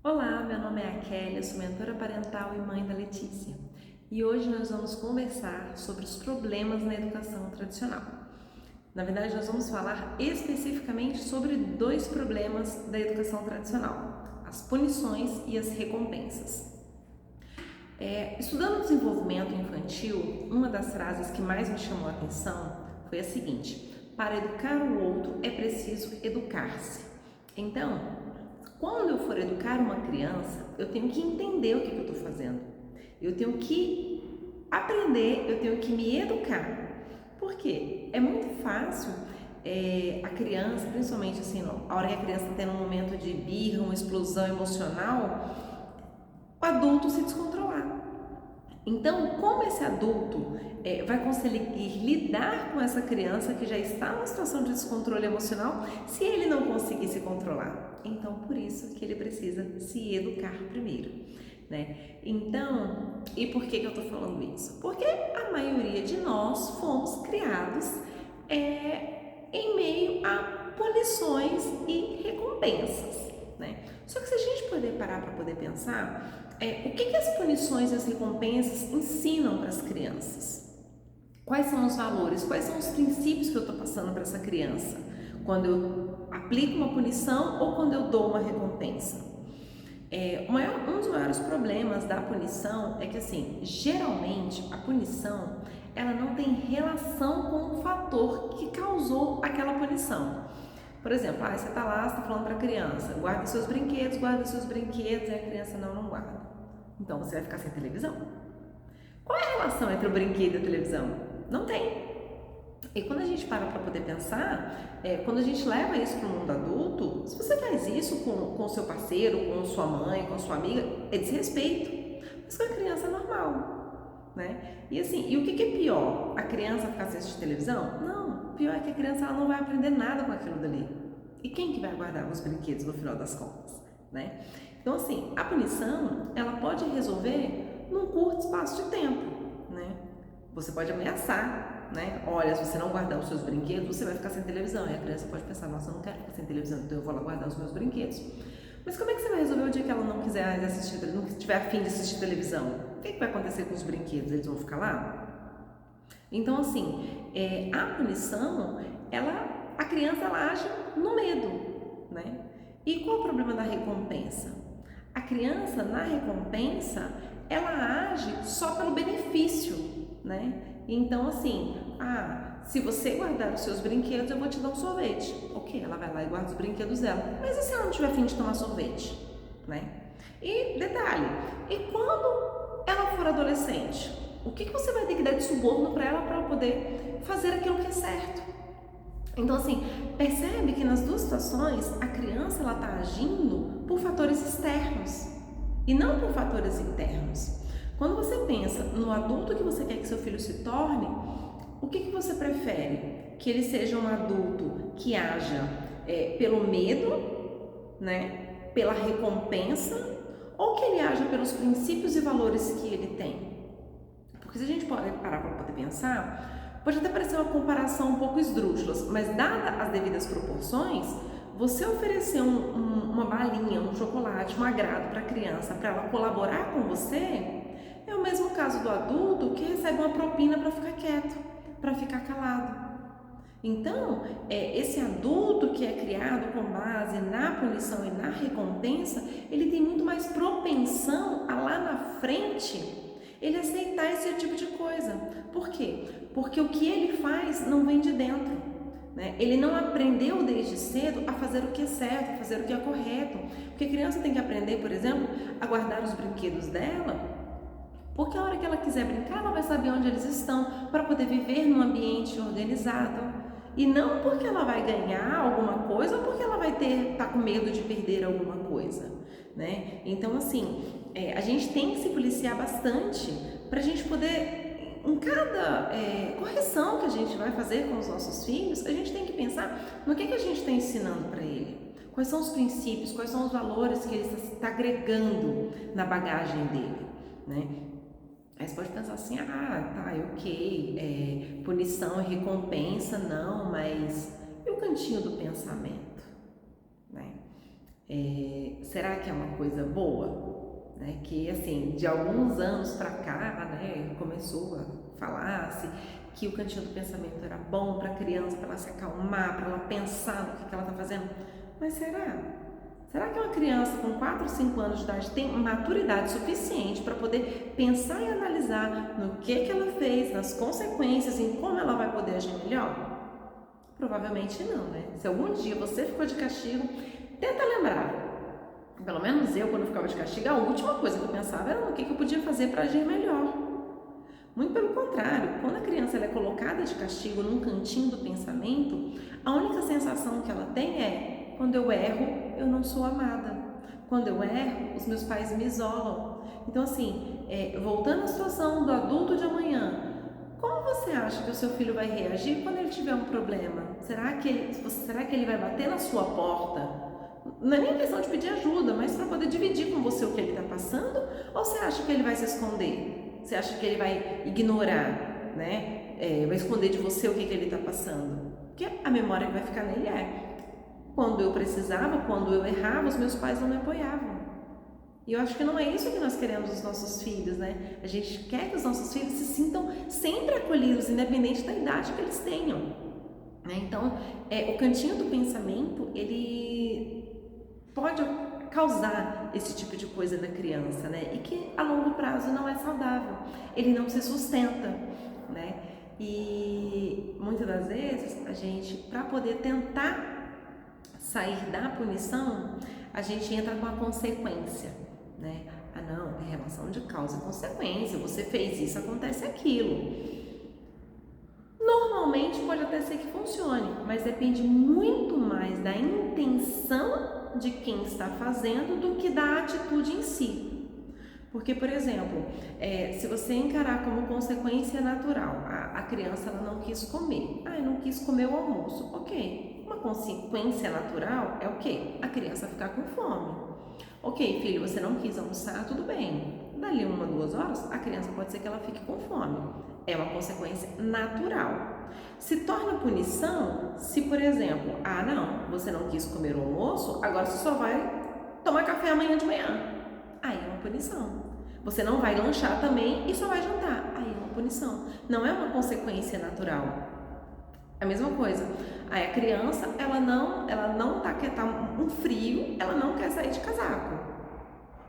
Olá, meu nome é a Kelly, eu sou mentora parental e mãe da Letícia. E hoje nós vamos conversar sobre os problemas na educação tradicional. Na verdade, nós vamos falar especificamente sobre dois problemas da educação tradicional: as punições e as recompensas. Estudando o desenvolvimento infantil, uma das frases que mais me chamou a atenção foi a seguinte: para educar o outro é preciso educar-se. Então, quando eu for educar uma criança, eu tenho que entender o que eu estou fazendo. Eu tenho que aprender, eu tenho que me educar. Por quê? É muito fácil a criança, principalmente assim, a hora que a criança está tendo um momento de birra, uma explosão emocional, o adulto se descontrolar. Então, como esse adulto vai conseguir lidar com essa criança que já está numa situação de descontrole emocional se ele não conseguir se controlar? Então, por isso que ele precisa se educar primeiro, né? Então, e por que eu estou falando isso? Porque a maioria de nós fomos criados em meio a punições e recompensas, né? Só que se a gente puder parar para poder pensar, o que as punições e as recompensas ensinam para as crianças? Quais são os valores, quais são os princípios que eu estou passando para essa criança quando eu aplico uma punição ou quando eu dou uma recompensa? Um dos maiores problemas da punição é que, assim, geralmente a punição ela não tem relação com o fator que causou aquela punição. Por exemplo, você está lá, você está falando para a criança, guarda seus brinquedos, e a criança não guarda. Então você vai ficar sem televisão. Qual é a relação entre o brinquedo e a televisão? Não tem. E quando a gente para poder pensar, quando a gente leva isso para o mundo adulto, se você faz isso com o seu parceiro, com sua mãe, com sua amiga, é desrespeito. Mas com a criança é normal, né? E assim, e o que é pior? A criança ficar sem assistir televisão? Não, pior é que a criança ela não vai aprender nada com aquilo dali. E quem que vai guardar os brinquedos no final das contas, né? Então assim, a punição, ela pode resolver num curto espaço de tempo, né? Você pode ameaçar, né? Olha, se você não guardar os seus brinquedos, você vai ficar sem televisão. E a criança pode pensar, nossa, eu não quero ficar sem televisão, então eu vou lá guardar os meus brinquedos. Mas como é que você vai resolver o dia que ela não quiser assistir, não tiver a fim de assistir televisão? O que vai acontecer com os brinquedos? Eles vão ficar lá? Então, assim, a punição, a criança ela age no medo, né? E qual o problema da recompensa? A criança, na recompensa, ela age só pelo benefício, né? Então, assim, se você guardar os seus brinquedos, eu vou te dar um sorvete. Ok, ela vai lá e guarda os brinquedos dela. Mas e se ela não tiver fim de tomar sorvete, né? E detalhe, e quando ela for adolescente, o que você vai ter que dar de suborno para ela poder fazer aquilo que é certo? Então, assim, percebe que nas duas situações a criança ela está agindo por fatores externos e não por fatores internos. Quando você pensa no adulto que você quer que seu filho se torne, o que você prefere? Que ele seja um adulto que haja pelo medo, né? Pela recompensa, ou que ele haja pelos princípios e valores que ele tem? Porque se a gente pode parar para poder pensar, pode até parecer uma comparação um pouco esdrúxula, mas dada as devidas proporções, você oferecer uma balinha, um chocolate, um agrado para a criança, para ela colaborar com você, é o mesmo caso do adulto que recebe uma propina para ficar quieto, para ficar calado. Então, esse adulto que é criado com base na punição e na recompensa, ele tem muito mais propensão a lá na frente ele aceitar esse tipo de coisa. Por quê? Porque o que ele faz não vem de dentro, né? Ele não aprendeu desde cedo a fazer o que é certo, a fazer o que é correto. Porque a criança tem que aprender, por exemplo, a guardar os brinquedos dela, porque a hora que ela quiser brincar, ela vai saber onde eles estão, para poder viver num ambiente organizado. E não porque ela vai ganhar alguma coisa ou porque ela vai tá com medo de perder alguma coisa, né? Então, assim, a gente tem que se policiar bastante para a gente poder, em cada correção que a gente vai fazer com os nossos filhos, a gente tem que pensar no que a gente está ensinando para ele. Quais são os princípios, quais são os valores que ele está agregando na bagagem dele, né? Aí você pode pensar assim, tá, ok, punição e recompensa, não, mas e o cantinho do pensamento, né? Será que é uma coisa boa? Né? Que assim, de alguns anos para cá, né, começou a falar-se que o cantinho do pensamento era bom para a criança, para ela se acalmar, para ela pensar no que ela está fazendo. Mas será? Será que uma criança com 4 ou 5 anos de idade tem maturidade suficiente para poder pensar e analisar no que ela fez, nas consequências, em como ela vai poder agir melhor? Provavelmente não, né? Se algum dia você ficou de castigo, tenta lembrar. Pelo menos eu, quando ficava de castigo, a última coisa que eu pensava era no que eu podia fazer para agir melhor. Muito pelo contrário, quando a criança ela é colocada de castigo num cantinho do pensamento, a única sensação que ela tem é: quando eu erro, eu não sou amada. Quando eu erro, os meus pais me isolam. Então, assim, voltando à situação do adulto de amanhã, como você acha que o seu filho vai reagir quando ele tiver um problema? Será que ele vai bater na sua porta? Não é nem questão de pedir ajuda, mas para poder dividir com você o que ele está passando? Ou você acha que ele vai se esconder? Você acha que ele vai ignorar, né? Vai esconder de você o que ele está passando? Porque a memória que vai ficar nele quando eu precisava, quando eu errava, os meus pais não me apoiavam. E eu acho que não é isso que nós queremos dos nossos filhos, né? A gente quer que os nossos filhos se sintam sempre acolhidos, independente da idade que eles tenham. Né? Então, o cantinho do pensamento, ele pode causar esse tipo de coisa na criança, né? E que a longo prazo não é saudável, ele não se sustenta, né? E muitas das vezes a gente, para poder tentar sair da punição, a gente entra com a consequência, né? Ah, não, é relação de causa e consequência, você fez isso, acontece aquilo. Normalmente pode até ser que funcione, mas depende muito mais da intenção de quem está fazendo do que da atitude em si. Porque, por exemplo, se você encarar como consequência natural, a criança ela não quis comer, eu não quis comer o almoço, ok. Uma consequência natural é o quê? A criança ficar com fome. Ok, filho, você não quis almoçar, tudo bem. Dali 1 ou 2 horas, a criança pode ser que ela fique com fome. É uma consequência natural. Se torna punição se, por exemplo, não, você não quis comer o almoço, agora você só vai tomar café amanhã de manhã. Aí é uma punição. Você não vai lanchar também e só vai jantar. Aí é uma punição. Não é uma consequência natural. A mesma coisa. Aí a criança, ela não quer estar um frio, ela não quer sair de casaco.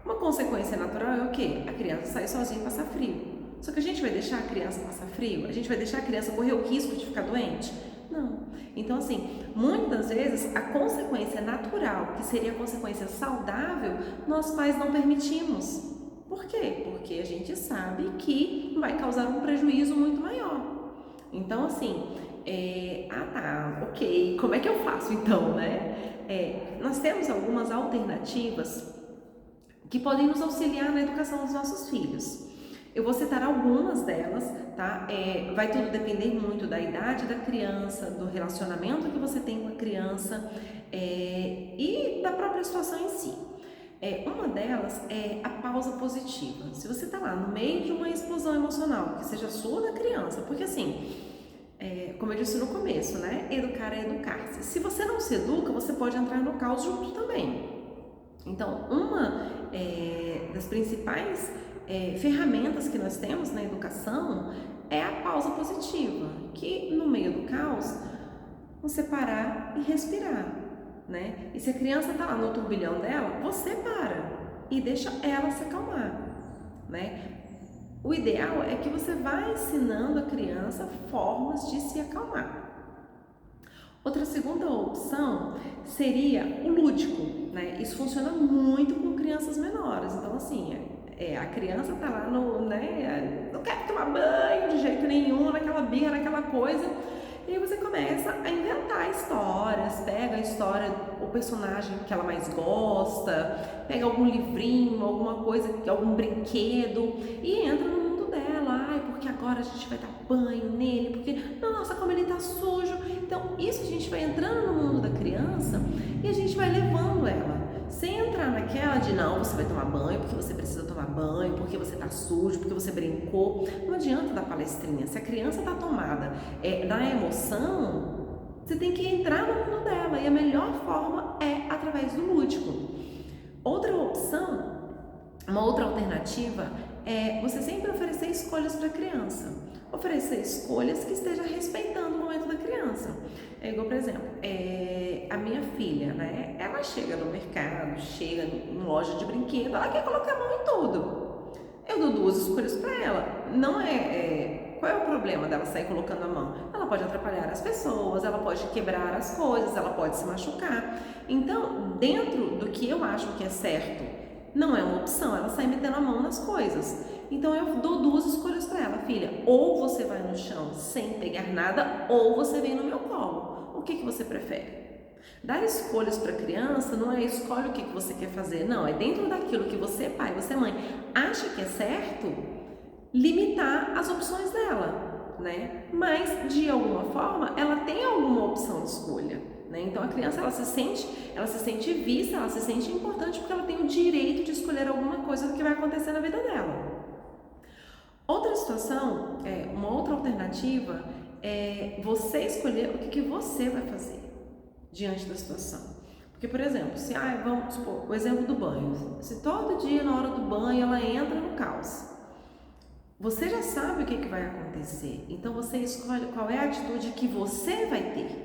Uma consequência natural é o quê? A criança sair sozinha e passar frio. Só que a gente vai deixar a criança passar frio? A gente vai deixar a criança correr o risco de ficar doente? Não. Então, assim, muitas vezes a consequência natural, que seria a consequência saudável, nós pais não permitimos. Por quê? Porque a gente sabe que vai causar um prejuízo muito maior. Então, assim, ok, como é que eu faço então, né? Nós temos algumas alternativas que podem nos auxiliar na educação dos nossos filhos. Eu vou citar algumas delas, tá? Vai tudo depender muito da idade da criança, do relacionamento que você tem com a criança e da própria situação em si. Uma delas é a pausa positiva. Se você está lá no meio de uma explosão emocional, que seja sua ou da criança, porque assim, como eu disse no começo, né? Educar é educar-se. Se você não se educa, você pode entrar no caos junto também. Então, uma das principais ferramentas que nós temos na educação é a pausa positiva, que no meio do caos, você parar e respirar, né? E se a criança está lá no turbilhão dela, você para e deixa ela se acalmar, né? O ideal é que você vá ensinando a criança formas de se acalmar. Outra segunda opção seria o lúdico, né? Isso funciona muito com crianças menores. Então, assim, a criança tá lá não quer tomar banho de jeito nenhum, naquela birra, naquela coisa. E aí você começa a inventar histórias, pega a história, o personagem que ela mais gosta, pega algum livrinho, alguma coisa, algum brinquedo e entra no mundo dela. Porque agora a gente vai dar banho nele, porque, nossa, como ele tá sujo. Então, isso a gente vai entrando no mundo da criança e a gente vai levando ela. Sem entrar naquela de, não, você vai tomar banho porque você precisa tomar banho, porque você tá sujo, porque você brincou. Não adianta dar palestrinha. Se a criança tá tomada da emoção, você tem que entrar no mundo dela. E a melhor forma é através do lúdico. Outra opção, uma outra alternativa é você sempre oferecer escolhas para a criança. Oferecer escolhas que estejam respeitando o momento da criança. É igual, por exemplo, a minha filha, né? Ela chega no mercado, chega em loja de brinquedo, ela quer colocar a mão em tudo. Eu dou duas escolhas para ela. Não qual é o problema dela sair colocando a mão? Ela pode atrapalhar as pessoas, ela pode quebrar as coisas, ela pode se machucar. Então, dentro do que eu acho que é certo, não é uma opção, ela sai metendo a mão nas coisas. Então eu dou duas escolhas para ela, filha, ou você vai no chão sem pegar nada, ou você vem no meu colo. O que você prefere? Dar escolhas para a criança não é escolhe o que você quer fazer, não, é dentro daquilo que você, pai, você, mãe, acha que é certo, limitar as opções dela, né? Mas, de alguma forma, ela tem alguma opção de escolha, né? Então a criança, ela se sente vista, ela se sente importante porque ela tem o direito de escolher alguma coisa do que vai acontecer na vida dela. Outra situação, uma outra alternativa é você escolher o que você vai fazer diante da situação. Porque, por exemplo, se vamos supor, o exemplo do banho, se todo dia na hora do banho ela entra no caos, você já sabe o que vai acontecer, então você escolhe qual é a atitude que você vai ter.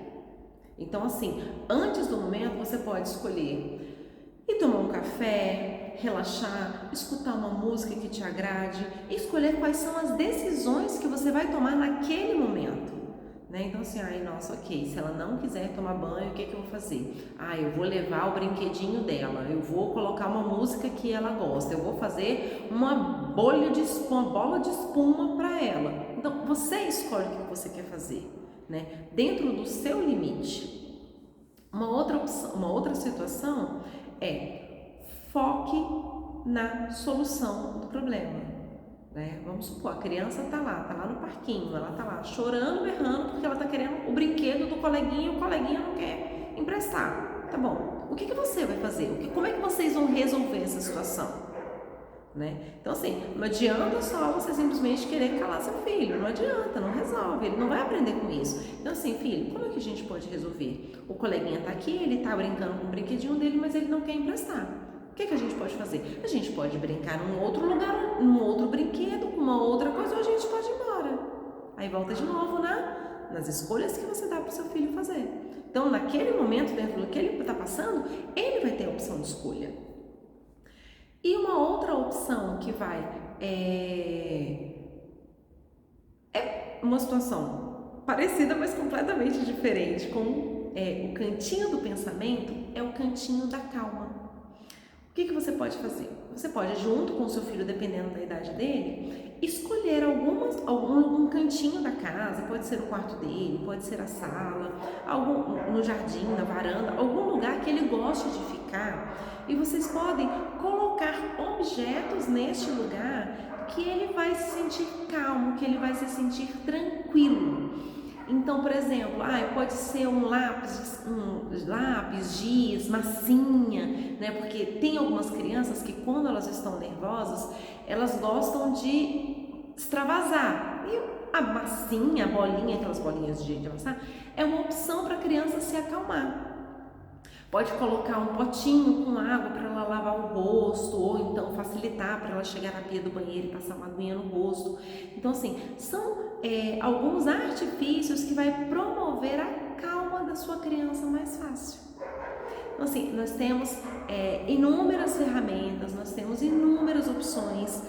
Então, assim, antes do momento você pode escolher ir tomar um café, relaxar, escutar uma música que te agrade, e escolher quais são as decisões que você vai tomar naquele momento, né? Então assim, nossa, ok, se ela não quiser tomar banho, o que eu vou fazer? Eu vou levar o brinquedinho dela, eu vou colocar uma música que ela gosta, eu vou fazer uma bola de espuma para ela. Então você escolhe o que você quer fazer, né? Dentro do seu limite. Uma outra situação é foque na solução do problema, né? Vamos supor, a criança tá lá no parquinho, ela tá lá chorando, berrando porque ela tá querendo o brinquedo do coleguinha e o coleguinha não quer emprestar. Tá bom, o que você vai fazer? Como é que vocês vão resolver essa situação? Né? Então assim, não adianta só você simplesmente querer calar seu filho, não adianta, não resolve, ele não vai aprender com isso. Então assim, filho, como é que a gente pode resolver? O coleguinha tá aqui, ele tá brincando com o brinquedinho dele, mas ele não quer emprestar. O que a gente pode fazer? A gente pode brincar num outro lugar, num outro brinquedo, com uma outra coisa, ou a gente pode ir embora. Aí volta de novo nas escolhas que você dá para o seu filho fazer. Então naquele momento, dentro do que ele está passando, ele vai ter a opção de escolha. E uma outra opção que é uma situação parecida, mas completamente diferente, com o cantinho do pensamento, é o cantinho da calma. O que você pode fazer? Você pode, junto com o seu filho, dependendo da idade dele, escolher algum cantinho da casa, pode ser o quarto dele, pode ser a sala, no jardim, na varanda, algum lugar que ele goste de ficar, e vocês podem colocar objetos neste lugar que ele vai se sentir calmo, que ele vai se sentir tranquilo. Então, por exemplo, pode ser um lápis, giz, massinha, né? Porque tem algumas crianças que quando elas estão nervosas, elas gostam de extravasar. E a massinha, a bolinha, aquelas bolinhas de amassar, é uma opção para a criança se acalmar. Pode colocar um potinho com água para ela lavar o rosto, ou então facilitar para ela chegar na pia do banheiro e passar uma aguinha no rosto. Então, assim, são alguns artifícios que vai promover a calma da sua criança mais fácil. Então, assim, nós temos inúmeras ferramentas, nós temos inúmeras opções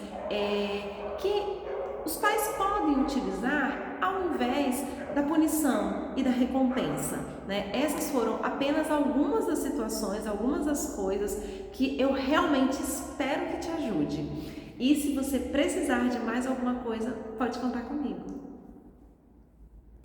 que os pais podem utilizar ao invés da punição e da recompensa, né? Essas foram apenas algumas das situações, algumas das coisas que eu realmente espero que te ajude. E se você precisar de mais alguma coisa, pode contar comigo.